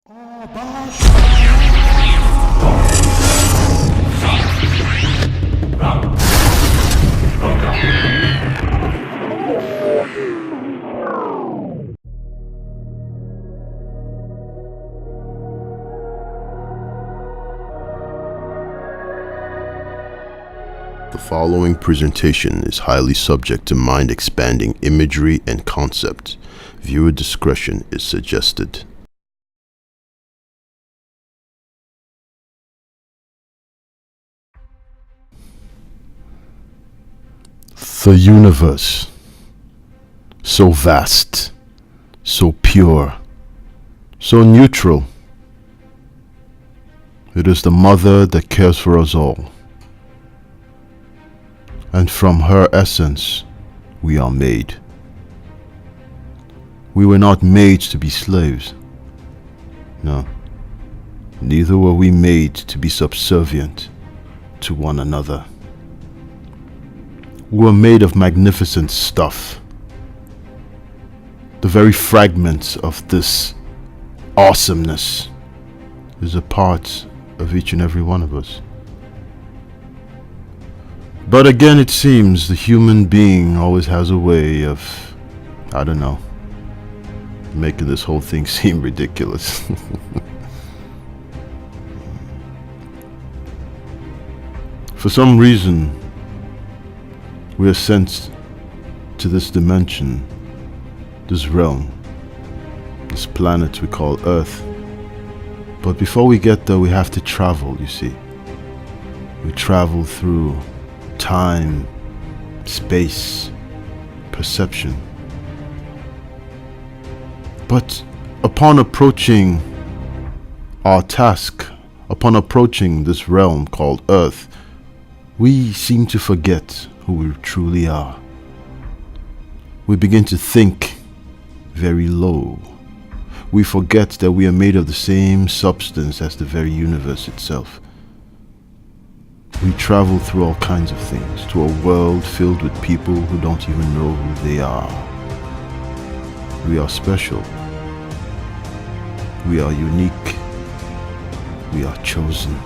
The following presentation is highly subject to mind-expanding imagery and concept. Viewer discretion is suggested. The universe, so vast, so pure, so neutral. It is the mother that cares for us all. And from her essence, we are made. We were not made to be slaves. No. Neither were we made to be subservient to one another. We were made of magnificent stuff. The very fragments of this awesomeness is a part of each and every one of us. But again, it seems the human being always has a way of, I don't know, making this whole thing seem ridiculous. For some reason, we are sent to this dimension, this realm, this planet we call Earth. But before we get there, we have to travel, you see. We travel through time, space, perception. But upon approaching our task, upon approaching this realm called Earth, we seem to forget who we truly are. We begin to think very low. We forget that we are made of the same substance as the very universe itself. We travel through all kinds of things, to a world filled with people who don't even know who they are. We are special. We are unique. We are chosen.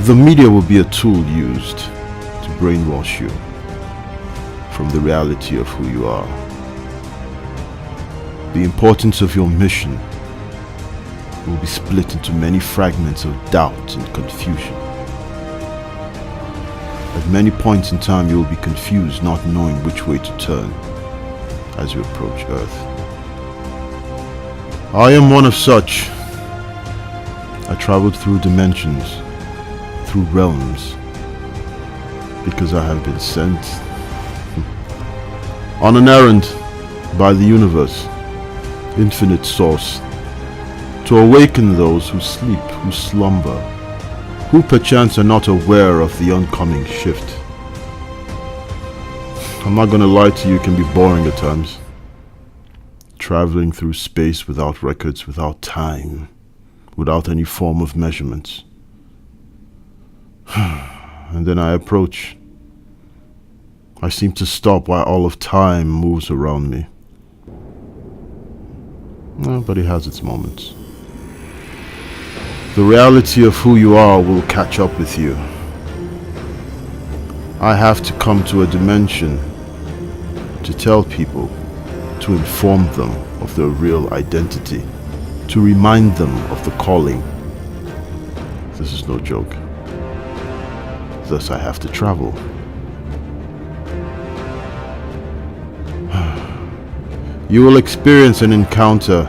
The media will be a tool used to brainwash you from the reality of who you are. The importance of your mission will be split into many fragments of doubt and confusion. At many points in time you will be confused, not knowing which way to turn as you approach Earth. I am one of such. I traveled through dimensions, through realms, because I have been sent on an errand by the universe, infinite source, to awaken those who sleep, who slumber, who perchance are not aware of the oncoming shift. I'm not gonna lie to you, it can be boring at times. Traveling through space without records, without time, without any form of measurements. And then I approach. I seem to stop while all of time moves around me. But it has its moments. The reality of who you are will catch up with you. I have to come to a dimension to tell people, to inform them of their real identity, to remind them of the calling. This is no joke. Thus I have to travel. You will experience and encounter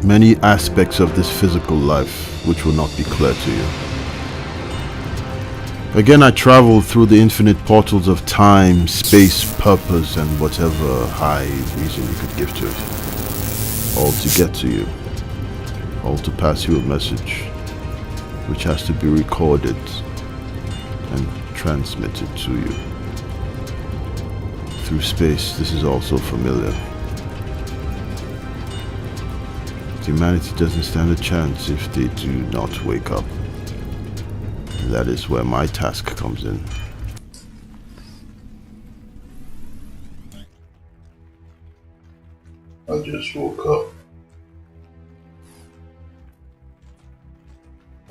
many aspects of this physical life which will not be clear to you. Again, I traveled through the infinite portals of time, space, purpose, and whatever high reason you could give to it. All to get to you. All to pass you a message which has to be recorded and transmitted to you. Through space, this is also familiar. Humanity doesn't stand a chance if they do not wake up. And that is where my task comes in. I just woke up.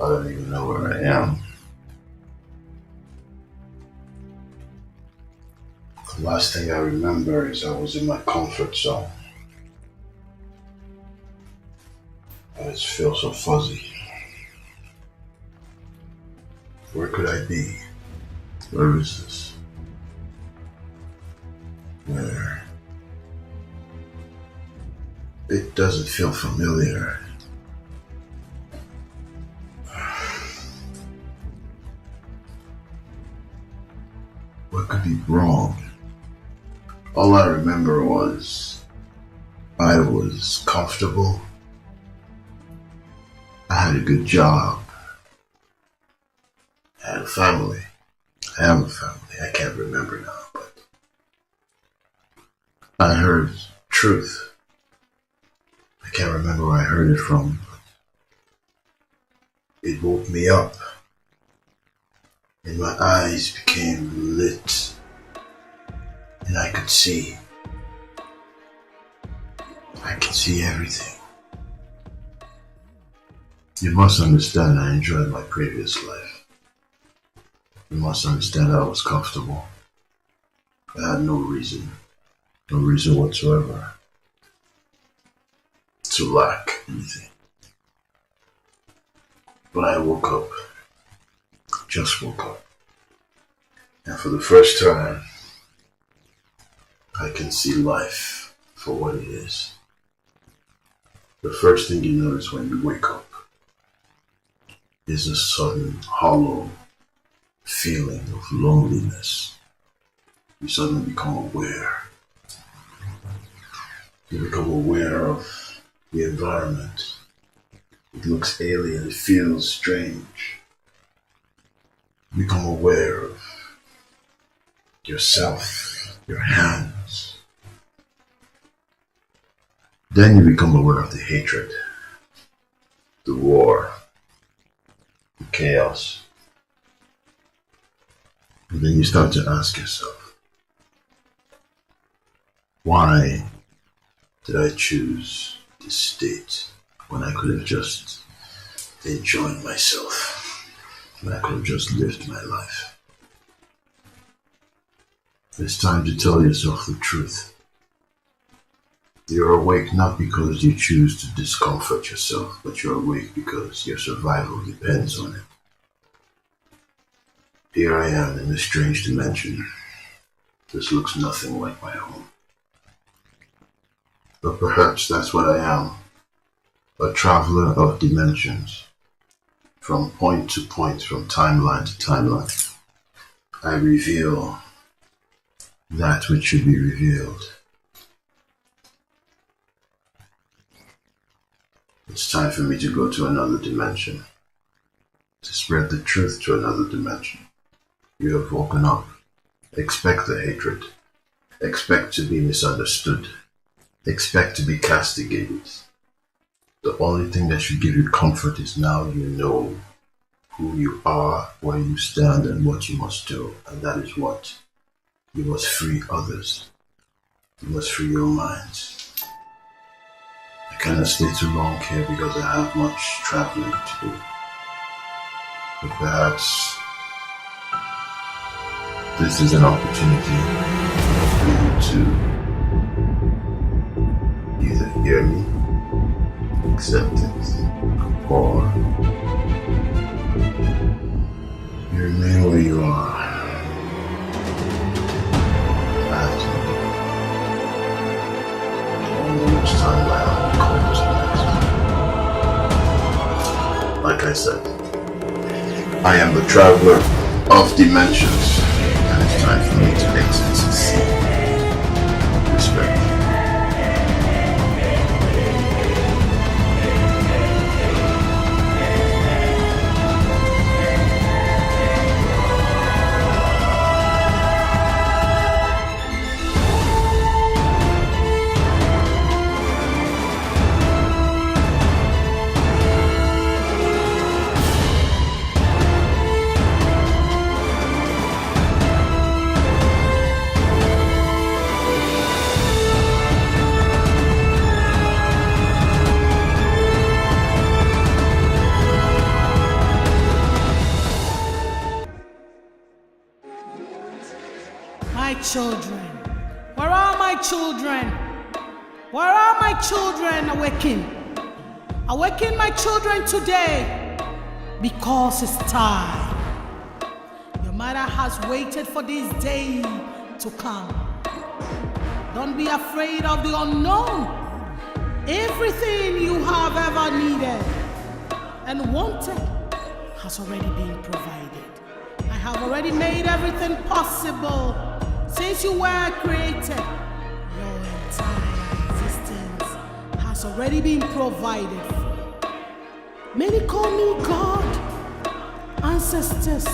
I don't even know where I am. The last thing I remember is I was in my comfort zone. It feels so fuzzy. Where could I be? Where is this? Where? It doesn't feel familiar. What could be wrong? All I remember was I was comfortable. I had a good job. I had a family. I have a family. I can't remember now, but I heard truth. I can't remember where I heard it from, but it woke me up and my eyes became lit and I could see. I could see everything. You must understand I enjoyed my previous life. You must understand I was comfortable. I had no reason whatsoever to lack anything. But I woke up, just woke up, and for the first time, I can see life for what it is. The first thing you notice when you wake up is a sudden hollow feeling of loneliness. You suddenly become aware. You become aware of the environment. It looks alien, it feels strange. You become aware of yourself, your hands. Then you become aware of the hatred, the war, the chaos. And then you start to ask yourself, why did I choose this state when I could have just enjoyed myself, when I could have just lived my life? It's time to tell yourself the truth. You're awake not because you choose to discomfort yourself, but you're awake because your survival depends on it. Here I am in this strange dimension. This looks nothing like my home. But perhaps that's what I am, a traveler of dimensions. From point to point, from timeline to timeline, I reveal that which should be revealed. It's time for me to go to another dimension, to spread the truth to another dimension. You have woken up. Expect the hatred. Expect to be misunderstood. Expect to be castigated. The only thing that should give you comfort is now you know who you are, where you stand, and what you must do. And that is what? You must free others. You must free your minds. I cannot stay too long here because I have much traveling to do. But perhaps this is an opportunity for you to either hear me, accept it, or you remain where you are. I have to know how much time I have to like I said, I am the traveler of dimensions, and it's time for me to exit and see. Respect. children? Where are my children? Where are my children? Awaken. Awaken my children today, because it's time. Your mother has waited for this day to come. Don't be afraid of the unknown. Everything you have ever needed and wanted has already been provided. I have already made everything possible since you were created. Your entire existence has already been provided for. Many call me God, ancestors,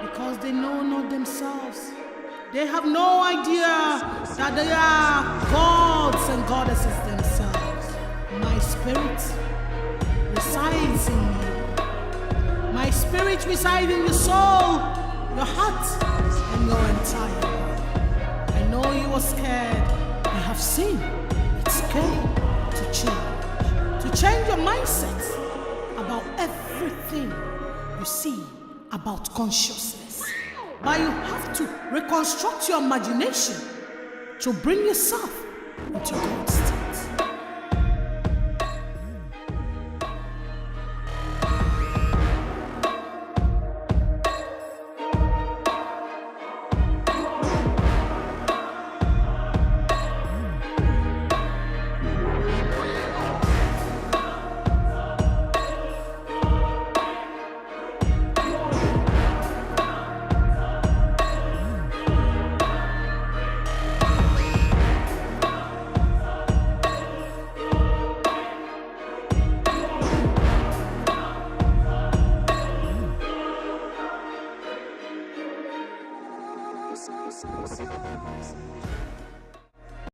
because they know not themselves. They have no idea that they are gods and goddesses themselves. My spirit resides in you. My spirit resides in your soul, your heart, and your entire body. I know you are scared. I have seen it's scary to change your mindset about everything you see about consciousness. But you have to reconstruct your imagination to bring yourself into God's state. So.